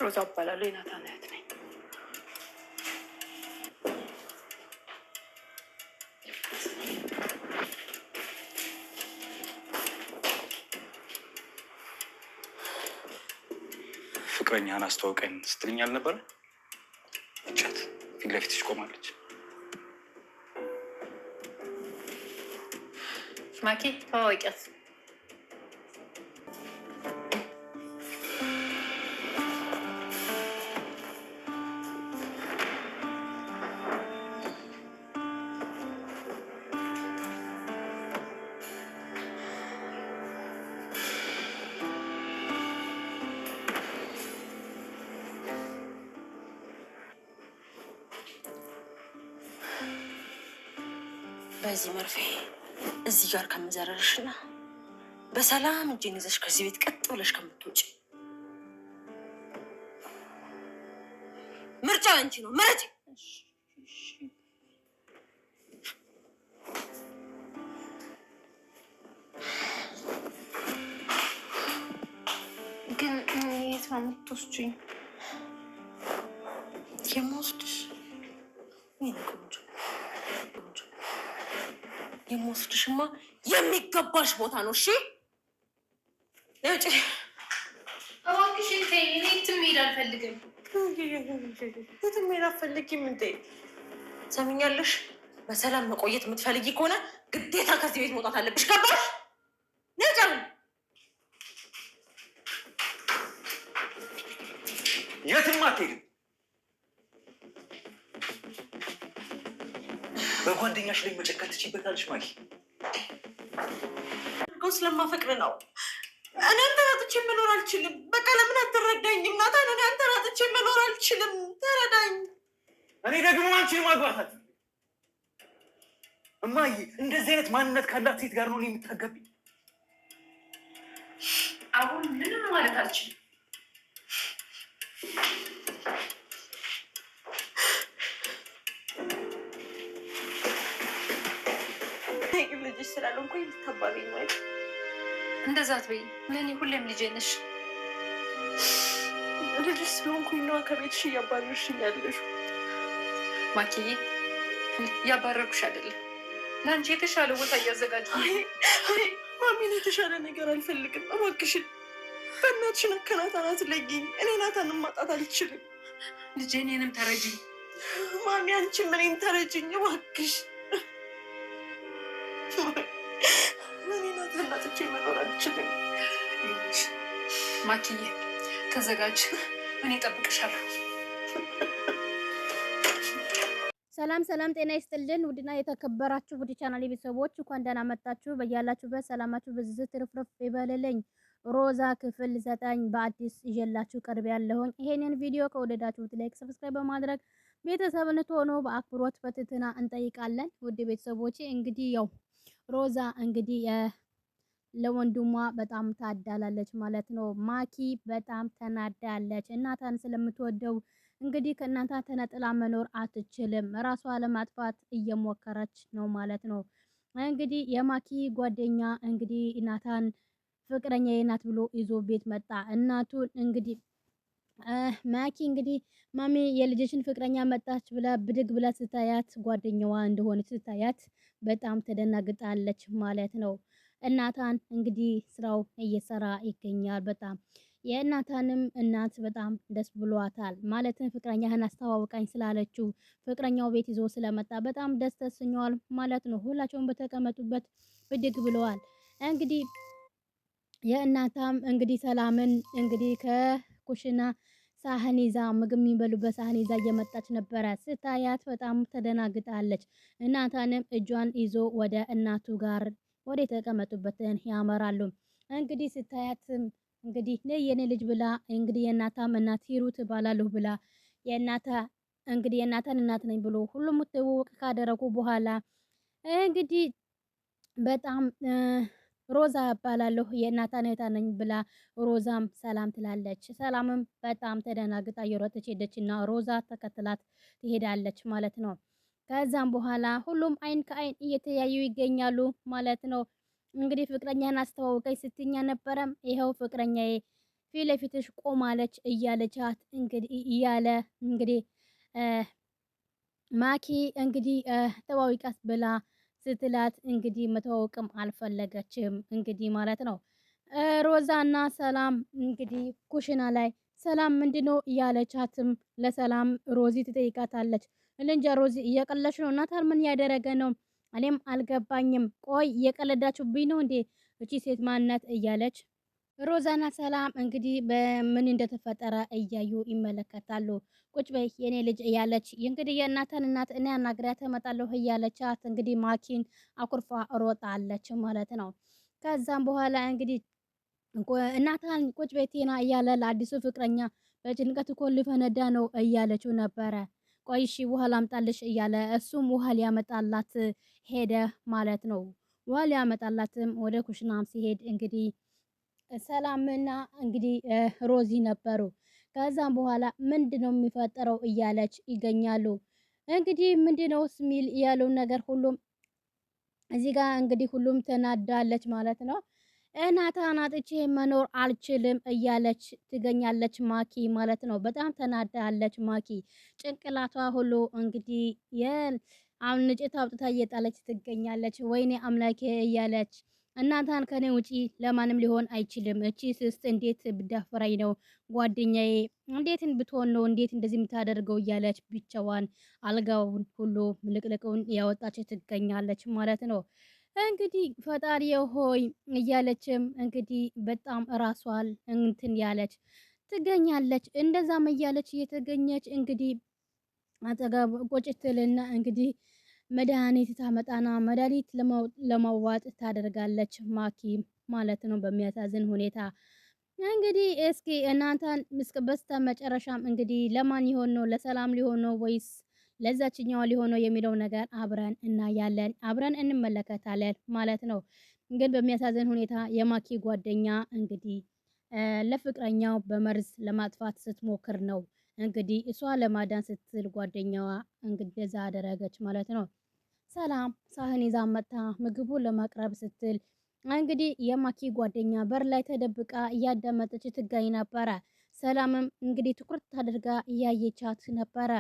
ሮዛ እባላለሁ። የናታን እህት ነኝ። ፍቅረኛህን አስተዋውቀኝ ስትልኝ አልነበረ? እቻት ፊት ለፊትሽ ቆማለች። ማኪ ተዋወቂያት። በዚህ መርፌ እዚህ ጋር ከምዘረርሽና በሰላም እጄን ይዘሽ ከዚህ ቤት ቀጥ ብለሽ ከምትወጪ ምርጫ አንቺ ነው። ምረጪ። ግን የት ነው የምትወስጂኝ? የምወስድሽ የምወስድሽማ የሚገባሽ ቦታ ነው። እሺ ለውጭ እባክሽ ተይ። እኔ የትም መሄድ አልፈልግም። የትም መሄድ አልፈልጊም እንዴ? ሰሚኛለሽ? በሰላም መቆየት የምትፈልጊ ከሆነ ግዴታ ከዚህ ቤት መውጣት አለብሽ። ገባሽ? ነጃም የትም አትሄድም። በጓደኛሽ ላይ መጨከር ትችይበታለሽ ማኪ። ስለማፈቅር ነው። እኔ አንተን አጥቼ መኖር አልችልም። በቃ ለምን አትረዳኝም? ናታን፣ እኔ አንተን አጥቼ መኖር አልችልም። ተረዳኝ። እኔ ደግሞ አንቺን ማግባታት እማዬ፣ እንደዚህ አይነት ማንነት ካላት ሴት ጋር ነው የምታገቢኝ? አሁን ምንም ማለት አልችልም። ልጅሽ ስላልሆንኩኝ ልታባቢኝ ማለት እንደዛ አትበይ። ለእኔ ሁሌም ልጄ ነሽ። ልጅሽ ስለሆንኩኝ ነዋ ከቤትሽ እያባረርሽኝ ያለሽው። ማኪዬ፣ እያባረርኩሽ አይደለም፣ ለአንቺ የተሻለ ቦታ እያዘጋጀሁ። ማሚን የተሻለ ነገር አልፈልግም። እባክሽን በእናትሽን ከናታን ለይኝ። እኔ ናታንን ማጣት አልችልም። ልጄ፣ እኔንም ተረጂኝ። ማሚ፣ አንቺም እኔን ተረጂኝ እባክሽ። እኔ ናታን አጥቼ መኖር አልችልም። ማኪዬ፣ ተዘጋጅ፣ እኔ እጠብቅሻለሁ። ሰላም ሰላም፣ ጤና ይስጥልን ውድና የተከበራችሁ ውድ ቻናል ቤተሰቦች እንኳን ደህና መጣችሁ። በያላችሁበት ሰላማችሁ ብዝት ትርፍርፍ ይበልልኝ። ሮዛ ክፍል 9 በአዲስ ይዤላችሁ ቀርብ ያለሁኝ። ይሄንን ቪዲዮ ከወደዳችሁት ላይክ፣ ሰብስክራይብ በማድረግ ቤተሰብ እንድትሆኑ በአክብሮት በትህትና እንጠይቃለን። ውድ ቤተሰቦቼ እንግዲህ ያው ሮዛ እንግዲህ ለወንድሟ በጣም ታዳላለች ማለት ነው። ማኪ በጣም ተናዳለች። እናቷን ስለምትወደው እንግዲህ ከእናቷ ተነጥላ መኖር አትችልም። ራሷ ለማጥፋት እየሞከረች ነው ማለት ነው። እንግዲህ የማኪ ጓደኛ እንግዲህ እናቷን ፍቅረኛዬ ናት ብሎ ይዞ ቤት መጣ። እናቱን እንግዲህ ማኪ እንግዲህ ማሚ የልጅሽን ፍቅረኛ መጣች ብላ ብድግ ብላ ስታያት ጓደኛዋ እንደሆነች ስታያት በጣም ተደናግጣለች ማለት ነው። እናቷን እንግዲህ ስራው እየሰራ ይገኛል። በጣም የእናቷንም እናት በጣም ደስ ብሏታል። ማለትም ፍቅረኛህን አስተዋውቃኝ ስላለችው ፍቅረኛው ቤት ይዞ ስለመጣ በጣም ደስ ተሰኘዋል ማለት ነው። ሁላቸውም በተቀመጡበት ብድግ ብለዋል። እንግዲህ የእናቷም እንግዲህ ሰላምን እንግዲህ ከኩሽና ሳህን ይዛ ምግብ የሚበሉበት ሳህን ይዛ እየመጣች ነበረ። ስታያት በጣም ተደናግጣለች። እናቷንም እጇን ይዞ ወደ እናቱ ጋር ወደ የተቀመጡበትን ያመራሉ። እንግዲህ ስታያትም እንግዲህ የኔ ልጅ ብላ እንግዲህ የእናቷም እናት ሂሩት እባላለሁ ብላ እንግዲህ የእናቷን እናት ነኝ ብሎ ሁሉም ትውውቅ ካደረጉ በኋላ እንግዲህ በጣም ሮዛ እባላለሁ የእናቷን እህት ነኝ ብላ ሮዛም ሰላም ትላለች። ሰላምም በጣም ተደናግጣ እየሮጠች ሄደችና ሮዛ ተከትላት ትሄዳለች ማለት ነው። ከዛም በኋላ ሁሉም አይን ከአይን እየተያዩ ይገኛሉ ማለት ነው። እንግዲህ ፍቅረኛን አስተዋውቀኝ ስትኛ ነበረም ይኸው ፍቅረኛዬ ፊት ለፊትሽ ቆማለች እያለቻት እንግዲህ ማኪ እንግዲህ ተዋውቃት ብላ ስትላት እንግዲህ መተዋወቅም አልፈለገችም እንግዲህ ማለት ነው። ሮዛና ሰላም እንግዲህ ኩሽና ላይ ሰላም ምንድነው እያለቻትም ለሰላም ሮዚ ትጠይቃታለች። እንጃ ሮዚ እየቀለች ነው ናታል ምን ያደረገ ነው? እኔም አልገባኝም። ቆይ እየቀለዳችሁብኝ ነው እንዴ? እቺ ሴት ማናት? እያለች ሮዛና ሰላም እንግዲህ በምን እንደተፈጠረ እያዩ ይመለከታሉ። ቁጭ በይ የኔ ልጅ እያለች እንግዲህ የእናተን እናት እኔ አናግሪያት እመጣለሁ እያለቻት እንግዲህ ማኪን አኩርፋ ሮጣለች ማለት ነው። ከዛም በኋላ እንግዲህ እናታን ቁጭ በይ ቲና እያለ ለአዲሱ ፍቅረኛ በጭንቀት እኮ ሊፈነዳ ነው እያለችው ነበረ። ቆይ እሺ ውሃ ላምጣልሽ እያለ እሱም ውሃ ሊያመጣላት ሄደ ማለት ነው። ውሃ ሊያመጣላትም ወደ ኩሽናም ሲሄድ እንግዲህ ሰላምና እንግዲህ ሮዚ ነበሩ። ከዛም በኋላ ምንድነው የሚፈጠረው እያለች ይገኛሉ። እንግዲህ ምንድነው ስሚል ያለውን ነገር ሁሉም እዚህ ጋር እንግዲህ ሁሉም ተናዳለች ማለት ነው። እናታን አጥቼ መኖር አልችልም እያለች ትገኛለች ማኪ ማለት ነው። በጣም ተናዳለች ማኪ ጭንቅላቷ ሁሉ እንግዲህ አሁን ንጭት አውጥታ እየጣለች ትገኛለች። ወይኔ አምላኬ እያለች እናንተን ከኔ ውጪ ለማንም ሊሆን አይችልም። እቺ ስስት እንዴት ብዳፈራኝ ነው ጓደኛዬ እንዴት ብትሆን ነው እንዴት እንደዚህ የምታደርገው እያለች ብቻዋን አልጋውን ሁሉ ምልቅልቁን ያወጣች ትገኛለች ማለት ነው። እንግዲህ ፈጣሪ ሆይ እያለችም እንግዲህ በጣም ራሷን እንትን ያለች ትገኛለች። እንደዛም እያለች እየተገኘች እንግዲህ አጠገብ ቁጭትልና እንግዲህ መድኃኒት ታመጣና መድኃኒት ለማዋጥ ታደርጋለች ማኪ ማለት ነው። በሚያሳዝን ሁኔታ እንግዲህ እስኪ እናንተን በስተ መጨረሻም እንግዲህ ለማን ሊሆን ነው? ለሰላም ሊሆን ነው ወይስ ለዛችኛዋ ሊሆን ነው የሚለው ነገር አብረን እናያለን፣ አብረን እንመለከታለን ማለት ነው። ግን በሚያሳዝን ሁኔታ የማኪ ጓደኛ እንግዲህ ለፍቅረኛው በመርዝ ለማጥፋት ስትሞክር ነው እንግዲህ እሷ ለማዳን ስትል ጓደኛዋ እንግዲህ እንደዛ አደረገች ማለት ነው። ሰላም ሳህን ይዛ መጣ ምግቡን ለማቅረብ ስትል እንግዲህ የማኪ ጓደኛ በር ላይ ተደብቃ እያዳመጠች ትገኝ ነበረ። ሰላምም እንግዲህ ትኩረት አድርጋ እያየቻት ነበረ።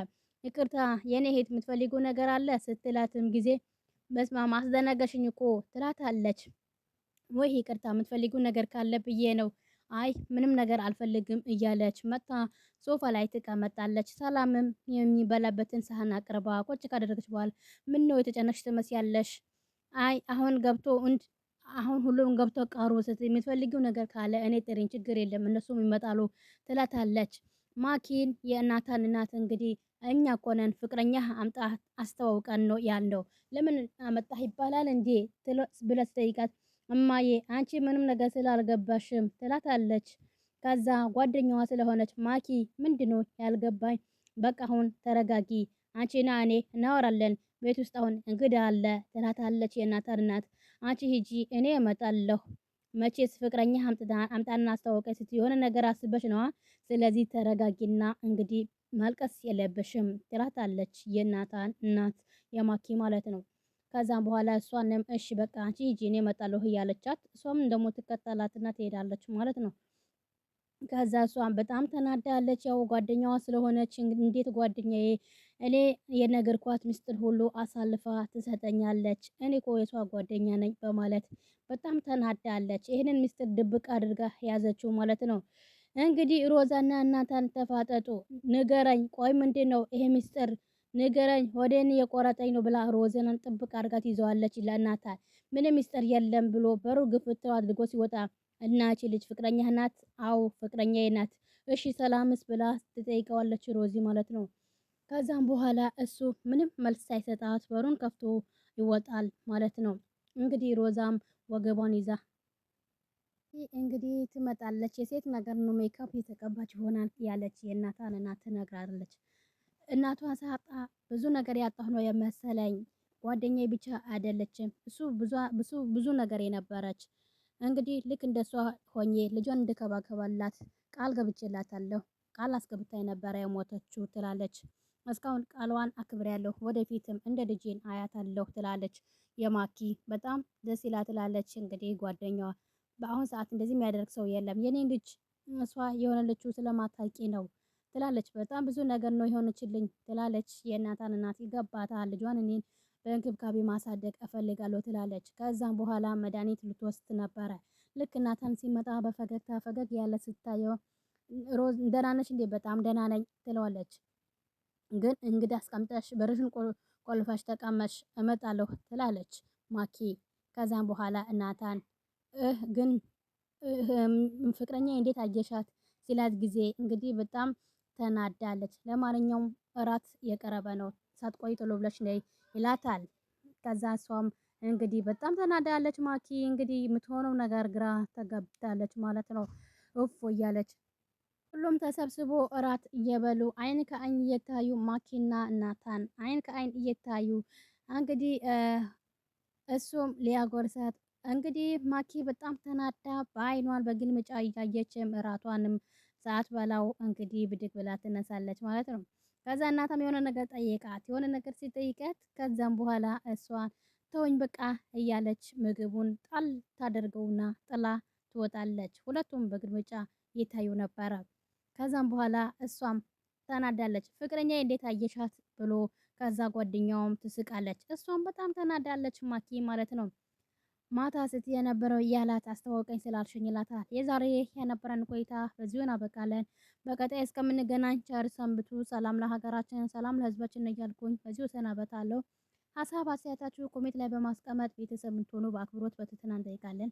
ይቅርታ የኔ እህት የምትፈልጉ ነገር አለ ስትላትም ጊዜ በስማም አስደነገሽኝ እኮ ትላታለች። ወይ ይቅርታ የምትፈልጉ ነገር ካለ ብዬ ነው። አይ ምንም ነገር አልፈልግም እያለች መጣ ሶፋ ላይ ትቀመጣለች። ሰላምም የሚበላበትን ሳህን አቅርባ ቁጭ ካደረገች በኋላ ምን ነው የተጨነቅሽ ትመስያለሽ? አይ አሁን ሁሉም ገብቶ ቀሩ ስትይ የምትፈልጊው ነገር ካለ እኔ ጥሪኝ ችግር የለም እነሱም ይመጣሉ ትላታለች። ማኪን የእናታን እናት እንግዲህ እኛ እኮ ነን ፍቅረኛ አምጣ አስተዋውቀን ነው ያልነው ለምን አመጣህ ይባላል እንዴ ብላ ስትጠይቃት እማዬ አንቺ ምንም ነገር ስላልገባሽም ትላታለች። ከዛ ጓደኛዋ ስለሆነች ማኪ ምንድነው ያልገባኝ? በቃ አሁን ተረጋጊ፣ አንቺና እኔ እናወራለን፣ ቤት ውስጥ አሁን እንግዳ አለ ትላታለች የእናታን እናት። አንቺ ሂጂ እኔ እመጣለሁ፣ መቼስ ፍቅረኛ አምጣና አስተዋወቀኝ ስትይ የሆነ ነገር አስበሽ ነዋ። ስለዚህ ተረጋጊና እንግዲህ ማልቀስ የለብሽም ትላታለች የእናታን እናት የማኪ ማለት ነው። ከዛም በኋላ እሷንም እሺ በቃ አንቺ ሂጂ እኔ እመጣለሁ እያለቻት እሷም ደግሞ ትከተላትና ትሄዳለች ማለት ነው። ከዛ እሷም በጣም ተናዳለች። ያው ጓደኛዋ ስለሆነች እንዴት ጓደኛዬ እኔ የነገርኳት ምስጢር ሁሉ አሳልፋ ትሰጠኛለች፣ እኔ እኮ የሷ ጓደኛ ነኝ በማለት በጣም ተናዳለች። ይህንን ምስጢር ድብቅ አድርጋ ያዘችው ማለት ነው። እንግዲህ ሮዛና እናታን ተፋጠጡ። ንገረኝ፣ ቆይ ምንድን ነው ይሄ ምስጢር ንገረኝ፣ ወዴን የቆረጠኝ ነው ብላ ሮዛንን ጥብቅ አድርጋት ይዘዋለች ለእናታ። ምንም ምስጢር የለም ብሎ በሩ ግፍት አድርጎ ሲወጣ እናቺ ልጅ ፍቅረኛ ናት? አው ፍቅረኛዬ ናት። እሺ ሰላምስ ብላ ትጠይቀዋለች ሮዚ ማለት ነው። ከዛም በኋላ እሱ ምንም መልስ ሳይሰጣት በሩን ከፍቶ ይወጣል ማለት ነው። እንግዲህ ሮዛም ወገቧን ይዛ እንግዲህ ትመጣለች። የሴት ነገር ነው ሜካፕ የተቀባች ይሆናል ያለች የእናቷን እናት ትነግራለች። እናቷ ሳጣ ብዙ ነገር ያጣሁ ነው የመሰለኝ፣ ጓደኛዬ ብቻ አይደለችም እሱ ብዙ ነገር የነበረች እንግዲህ ልክ እንደሷ ሆኜ ልጇን እንድከባከባላት ቃል ገብቼላታለሁ፣ ቃል አስገብታኝ ነበረ የሞተችው ትላለች። እስካሁን ቃሏን አክብሬያለሁ፣ ወደፊትም እንደ ልጄን አያታለሁ ትላለች። የማኪ በጣም ደስ ይላል ትላለች። እንግዲህ ጓደኛዋ በአሁን ሰዓት እንደዚህ የሚያደርግ ሰው የለም፣ የኔን ልጅ እሷ የሆነችው ስለማታውቂ ነው ትላለች። በጣም ብዙ ነገር ነው የሆነችልኝ ትላለች። የናታን እናት ይገባታል። ልጇን እኔን በእንክብካቤ ማሳደግ እፈልጋለሁ ትላለች። ከዛም በኋላ መድኃኒት ልትወስድ ነበረ። ልክ ናታን ሲመጣ በፈገግታ ፈገግ ያለ ስታየው ሮዝ ደህና ነሽ እንዴ? በጣም ደህና ነኝ ትለዋለች። ግን እንግዲህ አስቀምጠሽ በርሽን ቆልፈሽ ተቀመሽ እመጣለሁ ትላለች ማኪ። ከዛም በኋላ ናታን ግን ፍቅረኛ እንዴት አየሻት ሲላት ጊዜ እንግዲህ በጣም ተናዳለች። ለማንኛውም እራት የቀረበ ነው ሳትቆይ ቶሎ ብለሽ ነይ ይላታል። ከዛ እሷም እንግዲህ በጣም ተናዳለች። ማኪ እንግዲህ የምትሆነው ነገር ግራ ተገብታለች ማለት ነው። እፎ እያለች ሁሉም ተሰብስቦ እራት እየበሉ አይን ከአይን እየታዩ ማኪና ናታን አይን ከአይን እየታዩ እንግዲህ እሱም ሊያጎርሳት እንግዲህ ማኪ በጣም ተናዳ በአይኗን በግልምጫ እያየችም እራቷንም ሰዓት በላው እንግዲህ ብድግ ብላ ትነሳለች ማለት ነው። ከዛ እናታም የሆነ ነገር ጠየቃት። የሆነ ነገር ሲጠይቃት ከዛም በኋላ እሷን ተወኝ በቃ እያለች ምግቡን ጣል ታደርገውና ጥላ ትወጣለች። ሁለቱም በግልምጫ ይታዩ ነበረ። ከዛም በኋላ እሷም ተናዳለች። ፍቅረኛ እንዴት አየሻት ብሎ ከዛ ጓደኛውም ትስቃለች። እሷም በጣም ተናዳለች ማኪ ማለት ነው። ማታ ስትይ የነበረው እያላት አስተዋውቀኝ ስላልሽኝ ይላታል። የዛሬ የነበረን ቆይታ በዚሁ እናበቃለን። በቀጣይ እስከምንገናኝ ቸር ሰንብቱ። ሰላም ለሀገራችን፣ ሰላም ለሕዝባችን እያልኩኝ በዚሁ ሰናበታለሁ። ሀሳብ አስተያየታችሁ ኮሜንት ላይ በማስቀመጥ ቤተሰብ እንድትሆኑ በአክብሮት በትህትና እንጠይቃለን።